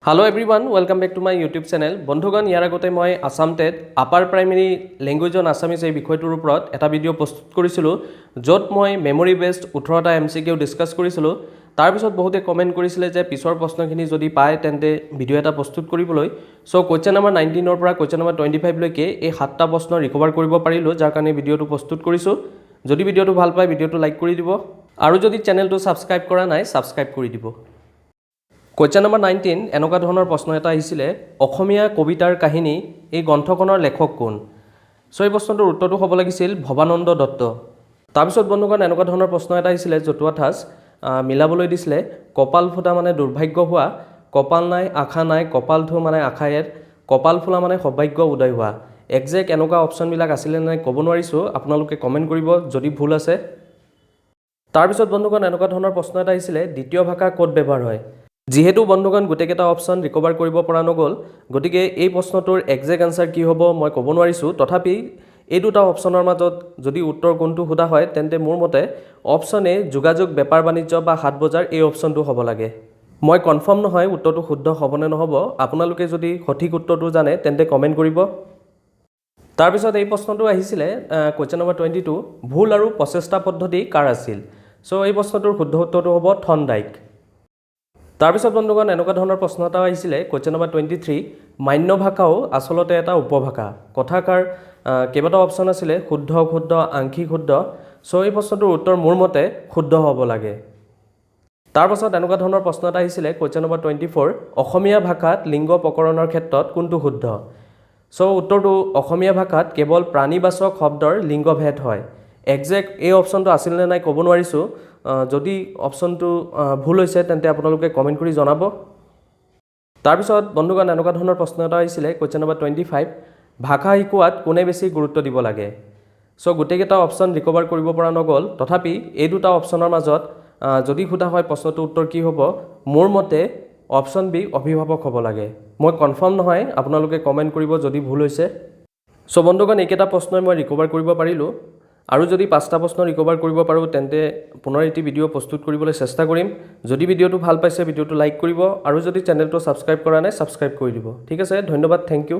Hello everyone, welcome back to my YouTube channel. বন্ধুগণ ইয়াৰ আগতে মই Assam TET upper primary language on Assamese এই বিষয়টোৰ ওপৰত এটা ভিডিঅ' প্ৰস্তুত কৰিছিলোঁ য'ত মই মেমৰি বেসড 18টা MCQ ডিসকাস কৰিছিলোঁ তাৰ পিছত বহুতে কমেন্ট কৰিছিলে যে পিছৰ প্ৰশ্নখিনি যদি পায় তেন্তে ভিডিঅ' এটা প্ৰস্তুত কৰিবলৈ সো কোৱেশ্চন নম্বৰ 19 ৰ পৰা কোৱেশ্চন নম্বৰ 25 লৈকে এই 7টা প্ৰশ্ন ৰিকভাৰ কৰিব পাৰিলোঁ যাৰ কাৰণে ভিডিঅ'টো প্ৰস্তুত কৰিছোঁ যদি ভিডিঅ'টো ভাল পায় ভিডিঅ'টো লাইক কৰি দিব আৰু যদি চেনেলটো সাবস্ক্ৰাইব কৰা নাই সাবস্ক্ৰাইব কৰি দিব Question number 19 এনেকুৱা ধৰণৰ প্ৰশ্ন এটা আহিছিলে অসমীয়া কবিতাৰ কাহিনী এই গ্ৰন্থখনৰ লেখক কোন সো এই প্ৰশ্নটোৰ উত্তৰটো হ'ব লাগিছিল ভৱানন্দ দত্ত তাৰ পিছত বন্ধুগণ এনেকুৱা ধৰণৰ প্ৰশ্ন এটা আহিছিলে জতুৱা ঠাঁচ মিলাবলৈ দিছিলে কপাল ফুটা মানে দুৰ্ভাগ্য হোৱা কপাল নাই আশা নাই কপাল ধু মানে আশায়েৰ কপাল ফুলা মানে সৌভাগ্য উদয় হোৱা এক্সাক্ট এনেকুৱা অপচন বিলাক আছিল নে ক'ব নোৱাৰিছো আপোনালোকে কমেন্ট কৰিব যদি ভুল আছে তাৰ পিছত বন্ধুগণ এনেকুৱা ধৰণৰ প্ৰশ্ন এটা আহিছিলে দ্বিতীয় ভাষা ক'ত ব্যৱহাৰ হয় যেহেতু বন্ধুগণ গুটেকেটা অপচন ৰিকভাৰ কৰিব পৰা নগল গতিকে এই প্ৰশ্নটোৰ এক্সাক্ট আনসাৰ কি হ'ব মই ক'ব নোৱাৰিছো তথাপি এই দুটা অপচনৰ মাজত যদি উত্তৰ কোনটো হোদা হয় তেন্তে মোৰ মতে অপচন এ যোগাযোগ বেপাৰ বাণিজ্য বা হাট বজাৰ এই অপচনটো হ'ব লাগে মই কনফাৰ্ম নহয় উত্তৰটো শুদ্ধ হ'ব নে নহ'ব আপোনালোকে যদি সঠিক উত্তৰটো জানে তেন্তে কমেন্ট কৰিব তাৰ পিছত এই প্ৰশ্নটো আহিছিলে কোৱেশ্চন নম্বৰ 22 ভুল আৰু প্ৰচেষ্টা পদ্ধতি কাৰ আছিল সো এই প্ৰশ্নটোৰ শুদ্ধ উত্তৰটো হ'ব থনডাইক তাৰ পিছত বন্ধুগণ এনেকুৱা ধৰণৰ প্ৰশ্ন এটা আহিছিলে কোৱেশ্চন নম্বৰ 23 মান্য ভাষাও আসলতে এটা উপভাষা কথাকাৰ কেইবাটা অপচন আছিল শুদ্ধ শুদ্ধ আংশিক শুদ্ধ সো এই প্ৰশ্নটোৰ উত্তৰ মোৰ মতে শুদ্ধ হ'ব লাগে তাৰ পাছত এনেকুৱা ধৰণৰ প্ৰশ্ন এটা আহিছিলে কোৱেশ্চন নম্বৰ 24 অসমীয়া ভাষাত লিংগ প্ৰকৰণৰ ক্ষেত্ৰত কোনটো শুদ্ধ সো উত্তৰটো অসমীয়া ভাষাত কেৱল প্ৰাণীবাচক শব্দৰ লিংগ ভেদ হয় এক্সাক্ট এই অপচনটো আছিল নে নাই ক'ব নোৱাৰিছো যদি অপচনটো ভুল হৈছে তেন্তে আপোনালোকে কমেন্ট কৰি জনাব তাৰ পিছত বন্ধুগণ এনেকুৱা ধৰণৰ প্ৰশ্ন এটা আহিছিলে কোৱেশ্চন নম্বৰ 25 ভাষা শিকোৱাত কোনে বেছি গুৰুত্ব দিব লাগে সো গুটেকেটা অপচন ৰিকভাৰ কৰিব পৰা নগল তথাপি এই দুটা অপচনৰ মাজত যদি খুদা হয় প্ৰশ্নটোৰ উত্তৰ কি হ'ব মোৰ মতে অপচন বি অভিভাৱক হ'ব লাগে মই কনফাৰ্ম নহয় আপোনালোকে কমেন্ট কৰিব যদি ভুল হৈছে সো বন্ধুগণ এইকেইটা প্ৰশ্নই মই ৰিকভাৰ কৰিব পাৰিলো আৰু যদি 5টা প্ৰশ্ন ৰিকভাৰ কৰিব পাৰো তেন্তে পুনৰ এটি ভিডিঅ' প্ৰস্তুত কৰিবলৈ চেষ্টা কৰিম যদি ভিডিঅ'টো ভাল পাইছে ভিডিঅ'টো লাইক কৰিব আৰু যদি চেনেলটো সাবস্ক্ৰাইব কৰা নাই সাবস্ক্ৰাইব কৰি দিব ঠিক আছে ধন্যবাদ থ্যাংক ইউ